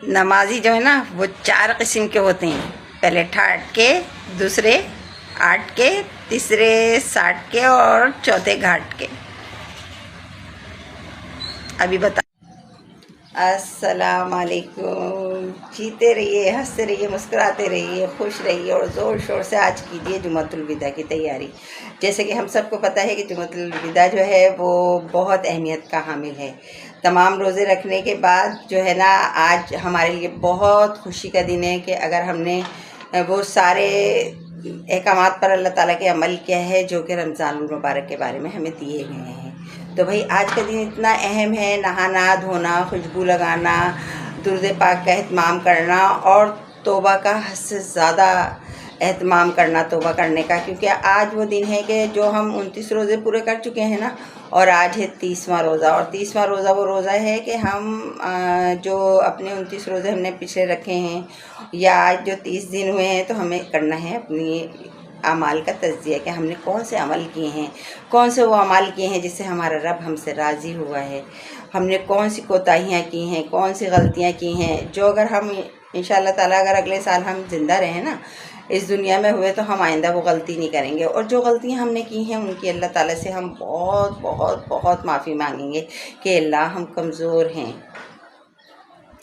नमाजी जो है ना वो 4 किस्म के होते हैं। पहले ठाट के, दूसरे आट के, तीसरे साठ के और चौथे घाट के। अभी बता। अस्सलाम वालेकुम। जीते रहिए, हंसते रहिए, मुस्कुराते रहिए, खुश रहिए और ज़ोर शोर से आज कीजिए जुमअतुल विदा की तैयारी। जैसे कि हम सबको पता है कि जुमअतुल विदा जो है वो बहुत अहमियत का हामिल है। तमाम रोज़े रखने के बाद जो है ना आज हमारे लिए बहुत खुशी का दिन है कि अगर हमने वो सारे अहकामात पर अल्लाह ताला के अमल किया है जो कि रमज़ानुल मुबारक के बारे में हमें दिए गए हैं। तो भाई आज का दिन इतना अहम है, नहाना धोना, खुशबू लगाना, दुरूद पाक का एहतमाम करना और तौबा का हद से ज़्यादा एहतमाम करना तौबा करने का, क्योंकि आज वो दिन है कि जो हम 29 रोज़े पूरे कर चुके हैं ना, और आज है 30वां रोज़ा। और 30वां रोज़ा वो रोज़ा है कि हम जो अपने 29 रोज़े हमने पिछले रखे हैं या आज जो 30 दिन हुए हैं तो हमें करना है अपनी अमाल का तज़किया कि हमने कौन से अमल किए हैं, कौन से वो अमाल किए हैं जिससे हमारा रब हमसे राज़ी हुआ है, हमने कौन सी कोताहियाँ की हैं, कौन सी गलतियाँ की हैं, जो अगर हम इंशाअल्लाह ताला अगर अगले साल हम ज़िंदा रहें ना इस दुनिया में हुए तो हम आइंदा वो गलती नहीं करेंगे। और जो गलतियाँ हमने की हैं उनकी अल्लाह ताला से हम बहुत बहुत बहुत माफ़ी मांगेंगे कि अल्लाह हम कमज़ोर हैं,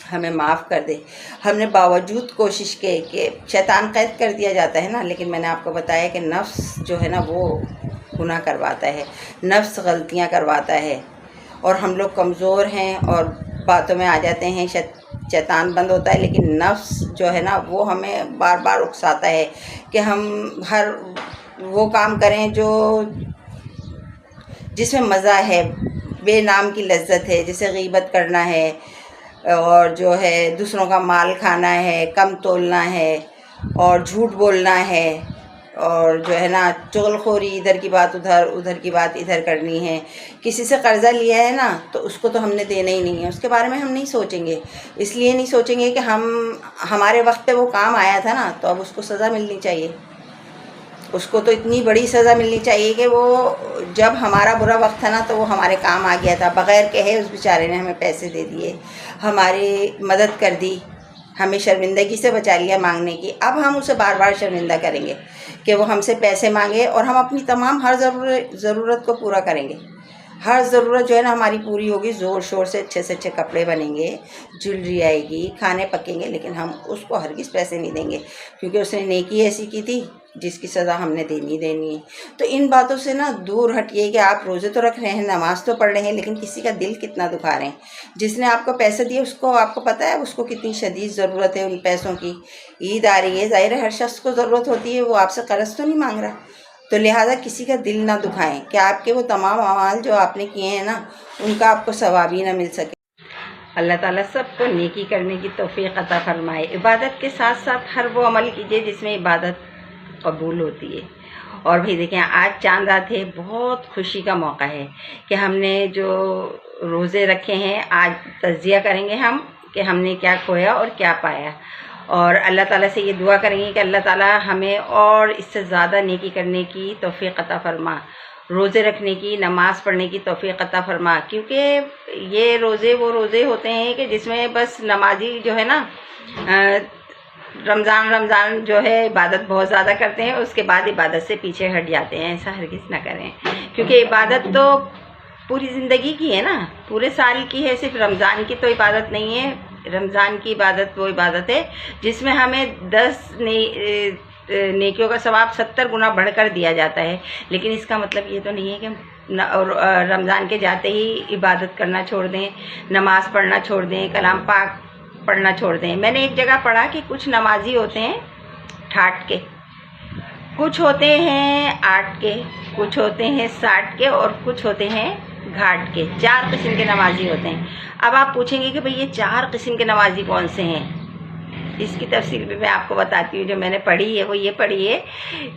हमें माफ़ कर दे। हमने बावजूद कोशिश के कि शैतान कैद कर दिया जाता है ना, लेकिन मैंने आपको बताया कि नफ्स जो है ना वो गुनाह करवाता है, नफ्स गलतियां करवाता है और हम लोग कमज़ोर हैं और बातों में आ जाते हैं, शैतान बंद होता है, लेकिन नफ्स जो है ना वो हमें बार बार उकसाता है कि हम हर वो काम करें जो जिसमें मज़ा है, बेनाम की लज्जत है, जैसे गीबत करना है और जो है दूसरों का माल खाना है, कम तोलना है और झूठ बोलना है और जो है ना चुगलखोरी, इधर की बात उधर, उधर की बात इधर करनी है। किसी से कर्ज़ा लिया है ना तो उसको तो हमने देना ही नहीं है, उसके बारे में हम नहीं सोचेंगे। इसलिए नहीं सोचेंगे कि हमारे वक्त पे वो काम आया था ना तो अब उसको सज़ा मिलनी चाहिए, उसको तो इतनी बड़ी सज़ा मिलनी चाहिए कि वो जब हमारा बुरा वक्त था ना तो वो हमारे काम आ गया था, बग़ैर कहे उस बेचारे ने हमें पैसे दे दिए, हमारी मदद कर दी, हमें शर्मिंदगी से बचा लिया मांगने की। अब हम उसे बार बार शर्मिंदा करेंगे कि वो हमसे पैसे मांगे और हम अपनी तमाम हर ज़रूरत को पूरा करेंगे। हर ज़रूरत जो है ना हमारी पूरी होगी, ज़ोर शोर से अच्छे कपड़े बनेंगे, ज्वेलरी आएगी, खाने पकेंगे, लेकिन हम उसको हरगिज़ पैसे नहीं देंगे क्योंकि उसने नेकी ऐसी की थी जिसकी सज़ा हमने देनी है। तो इन बातों से ना दूर हटिए कि आप रोज़े तो रख रहे हैं, नमाज़ तो पढ़ रहे हैं, लेकिन किसी का दिल कितना दुखा रहे हैं। जिसने आपको पैसे दिए उसको आपको पता है उसको कितनी शदीद ज़रूरत है उन पैसों की। ईद आ रही है, ज़ाहिर है हर शख्स को ज़रूरत होती है, वो आपसे कर्ज़ तो नहीं मांग रहा, तो लिहाजा किसी का दिल ना दुखाएं कि आपके वो तमाम अमाल जो आपने किए हैं ना उनका आपको सवाब ही ना मिल सके। अल्लाह ताला सबको नेकी करने की तौफीक अता फरमाए। इबादत के साथ साथ हर वो अमल कीजिए जिसमें इबादत कबूल होती है। और भाई देखें आज चांद रात है, बहुत खुशी का मौका है कि हमने जो रोज़े रखे हैं आज तज़किया करेंगे हम कि हमने क्या खोया और क्या पाया, और अल्लाह ताला से ये दुआ करेंगे कि अल्लाह ताला हमें और इससे ज़्यादा नेकी करने की तौफीक अता फरमा, रोज़े रखने की, नमाज़ पढ़ने की तौफीक अता फरमा। क्योंकि ये रोज़े वो रोज़े होते हैं कि जिसमें बस नमाजी जो है ना रमज़ान जो है इबादत बहुत ज़्यादा करते हैं, उसके बाद इबादत से पीछे हट जाते हैं। ऐसा हरगिज़ ना करें क्योंकि इबादत तो पूरी ज़िंदगी की है ना, पूरे साल की है, सिर्फ रमज़ान की तो इबादत नहीं है। रमज़ान की इबादत वो इबादत है जिसमें हमें 10 नेकियों का सवाब 70 गुना बढ़कर दिया जाता है। लेकिन इसका मतलब ये तो नहीं है कि रमज़ान के जाते ही इबादत करना छोड़ दें, नमाज़ पढ़ना छोड़ दें, कलाम पाक पढ़ना छोड़ दें। मैंने एक जगह पढ़ा कि कुछ नमाजी होते हैं ठाट के, कुछ होते हैं आट के, कुछ होते हैं साठ के और कुछ होते हैं घाट के। 4 किस्म के नमाजी होते हैं। अब आप पूछेंगे कि भाई ये 4 किस्म के नमाजी कौन से हैं, इसकी तफसील भी मैं आपको बताती हूँ। जो मैंने पढ़ी है वो ये पढ़ी है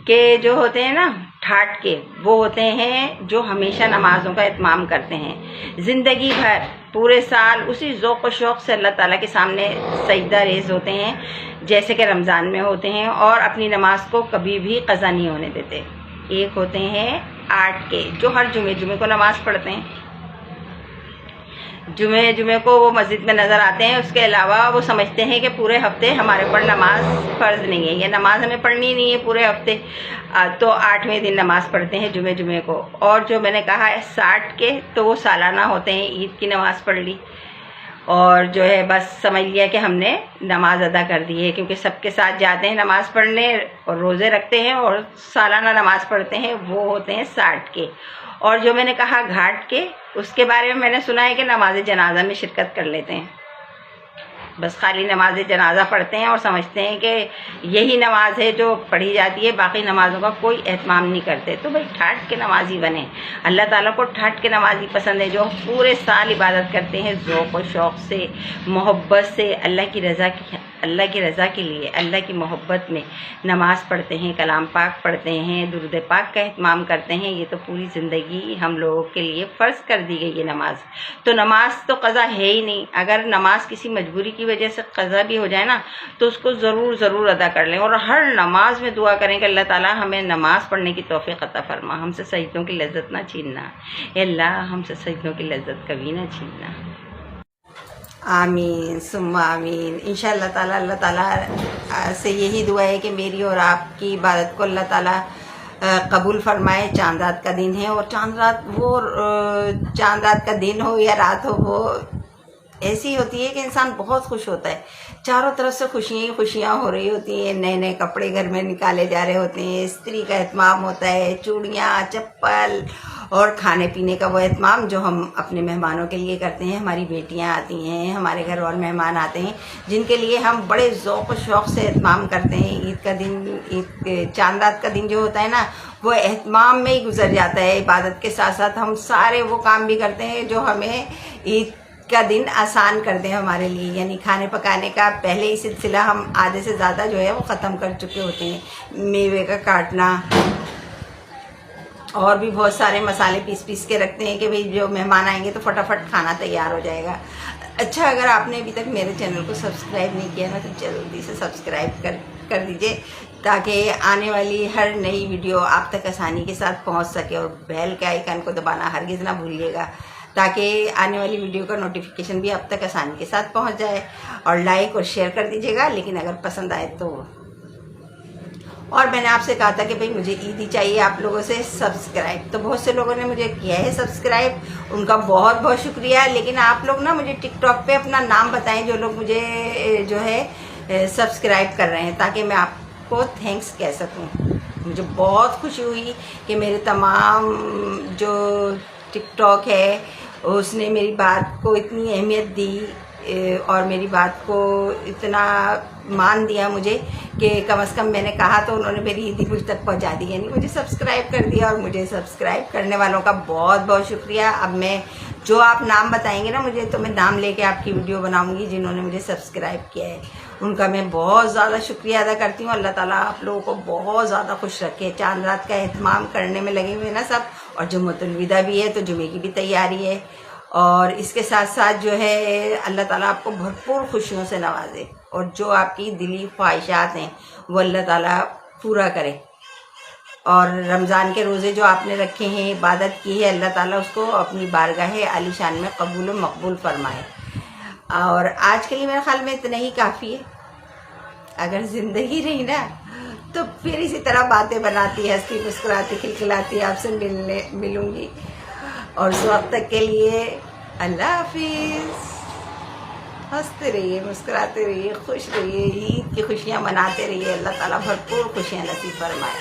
कि जो होते हैं ना ठाट के, वो होते हैं जो हमेशा नमाज़ों का इत्माम करते हैं, ज़िंदगी भर पूरे साल उसी ज़ौक़ व शौक़ से अल्लाह ताला के सामने सजदा रेज़ होते हैं जैसे कि रमज़ान में होते हैं, और अपनी नमाज को कभी भी क़ज़ा नहीं होने देते। एक होते हैं आठ के जो हर जुमे को नमाज़ पढ़ते हैं, جمعے کو وہ مسجد میں نظر آتے ہیں، اس کے علاوہ وہ سمجھتے ہیں کہ پورے ہفتے ہمارے اوپر نماز فرض نہیں ہے، یہ نماز ہمیں پڑھنی نہیں ہے پورے ہفتے، تو 8ویں دن نماز پڑھتے ہیں جمعے کو۔ اور جو میں نے کہا ہے 60 کے، تو وہ سالانہ ہوتے ہیں، عید کی نماز پڑھ لی اور جو ہے بس سمجھ لیا کہ ہم نے نماز ادا کر دی ہے، کیونکہ سب کے ساتھ جاتے ہیں نماز پڑھنے اور روزے رکھتے ہیں اور سالانہ نماز پڑھتے ہیں، وہ ہوتے ہیں 60 کے۔ اور جو میں نے کہا گھاٹ کے، اس کے بارے میں نے سنا ہے کہ نماز جنازہ میں شرکت کر لیتے ہیں، بس خالی نماز جنازہ پڑھتے ہیں اور سمجھتے ہیں کہ یہی نماز ہے جو پڑھی جاتی ہے، باقی نمازوں کا کوئی اہتمام نہیں کرتے۔ تو بھائی ٹھاٹ کے نمازی بنیں، اللہ تعالیٰ کو ٹھاٹ کے نمازی پسند ہے، جو پورے سال عبادت کرتے ہیں ذوق و شوق سے، محبت سے، اللہ کی رضا کے لیے، اللہ کی محبت میں نماز پڑھتے ہیں، کلام پاک پڑھتے ہیں، درود پاک کا اہتمام کرتے ہیں۔ یہ تو پوری زندگی ہم لوگوں کے لیے فرض کر دی گئی یہ نماز، تو نماز تو قضا ہے ہی نہیں۔ اگر نماز کسی مجبوری کی وجہ سے قضا بھی ہو جائے نا، تو اس کو ضرور ادا کر لیں، اور ہر نماز میں دعا کریں کہ اللہ تعالیٰ ہمیں نماز پڑھنے کی توفیق عطا فرما، ہم سے سجدوں کی لذت نہ چھیننا، اے اللہ ہم سے سجدوں کی لذت کبھی نہ چھیننا۔ آمین ثم آمین۔ انشاءاللہ تعالیٰ اللہ تعالیٰ سے یہی دعا ہے کہ میری اور آپ کی عبادت کو اللہ تعالیٰ قبول فرمائے۔ چاند رات کا دن ہے، اور چاند رات کا دن ہو یا رات ہو، وہ ایسی ہوتی ہے کہ انسان بہت خوش ہوتا ہے، چاروں طرف سے خوشیاں ہو رہی ہوتی ہیں، نئے کپڑے گھر میں نکالے جا رہے ہوتے ہیں، استری کا اہتمام ہوتا ہے، چوڑیاں، چپل اور کھانے پینے کا وہ اہتمام جو ہم اپنے مہمانوں کے لیے کرتے ہیں۔ ہماری بیٹیاں آتی ہیں، ہمارے گھر اور مہمان آتے ہیں جن کے لیے ہم بڑے ذوق و شوق سے اہتمام کرتے ہیں۔ چاند رات کا دن جو ہوتا ہے نا، وہ اہتمام میں ہی گزر جاتا ہے، عبادت کے ساتھ ساتھ ہم سارے وہ کام بھی کرتے ہیں جو ہمیں عید کا دن آسان کر دیں ہمارے لیے، یعنی کھانے پکانے کا پہلے ہی سلسلہ ہم آدھے سے زیادہ جو ہے وہ ختم کر چکے ہوتے ہیں، میوے کا کاٹنا، اور بھی بہت سارے مسالے پیس کے رکھتے ہیں کہ بھئی جو مہمان آئیں گے تو فٹافٹ کھانا تیار ہو جائے گا۔ اچھا، اگر آپ نے ابھی تک میرے چینل کو سبسکرائب نہیں کیا نا، تو جلدی سے سبسکرائب کر دیجئے، تاکہ آنے والی ہر نئی ویڈیو آپ تک آسانی کے ساتھ پہنچ سکے، اور بیل کے آئیکن کو دبانا ہرگز نہ بھولیے گا، تاکہ آنے والی ویڈیو کا نوٹیفیکیشن بھی آپ تک آسانی کے ساتھ پہنچ جائے، اور لائک اور شیئر کر دیجیے گا، لیکن اگر پسند آئے تو۔ اور میں نے آپ سے کہا تھا کہ بھئی مجھے عیدی چاہیے آپ لوگوں سے سبسکرائب، تو بہت سے لوگوں نے مجھے کیا ہے سبسکرائب، ان کا بہت بہت شکریہ۔ لیکن آپ لوگ نا مجھے ٹک ٹاک پہ اپنا نام بتائیں، جو لوگ مجھے جو ہے سبسکرائب کر رہے ہیں، تاکہ میں آپ کو تھینکس کہہ سکوں۔ مجھے بہت خوشی ہوئی کہ میرے تمام جو ٹک ٹاک ہے اس نے میری بات کو اتنی اہمیت دی، اور میری بات کو اتنا مان دیا مجھے کہ کم از کم میں نے کہا تو انہوں نے میری عیدی مجھ تک پہنچا دی، یعنی مجھے سبسکرائب کر دیا، اور مجھے سبسکرائب کرنے والوں کا بہت بہت شکریہ۔ اب میں جو آپ نام بتائیں گے نا مجھے، تو میں نام لے کے آپ کی ویڈیو بناؤں گی جنہوں نے مجھے سبسکرائب کیا ہے، ان کا میں بہت زیادہ شکریہ ادا کرتی ہوں۔ اللہ تعالیٰ آپ لوگوں کو بہت زیادہ خوش رکھے۔ چاند رات کا اہتمام کرنے میں لگے ہوئے نا سب، اور جمعۃ الوداع بھی ہے، تو جمعے کی بھی تیاری ہے، اور اس کے ساتھ ساتھ جو ہے اللہ تعالیٰ آپ کو بھرپور خوشیوں سے نوازے، اور جو آپ کی دلی خواہشات ہیں وہ اللہ تعالیٰ پورا کرے، اور رمضان کے روزے جو آپ نے رکھے ہیں، عبادت کی ہے، اللہ تعالیٰ اس کو اپنی بارگاہ عالی شان میں قبول و مقبول فرمائے۔ اور آج کے لیے میرے خیال میں اتنا ہی کافی ہے۔ اگر زندگی رہی نا تو پھر اسی طرح باتیں بناتی، ہنستی مسکراتی کھلکھلاتی آپ سے ملوں گی، اور اس وقت تک کے لیے اللہ حافظ۔ ہنستے رہیے، مسکراتے رہیے، خوش رہیے، عید کی خوشیاں مناتے رہیے، اللہ تعالیٰ بھرپور خوشیاں نصیب فرمائے۔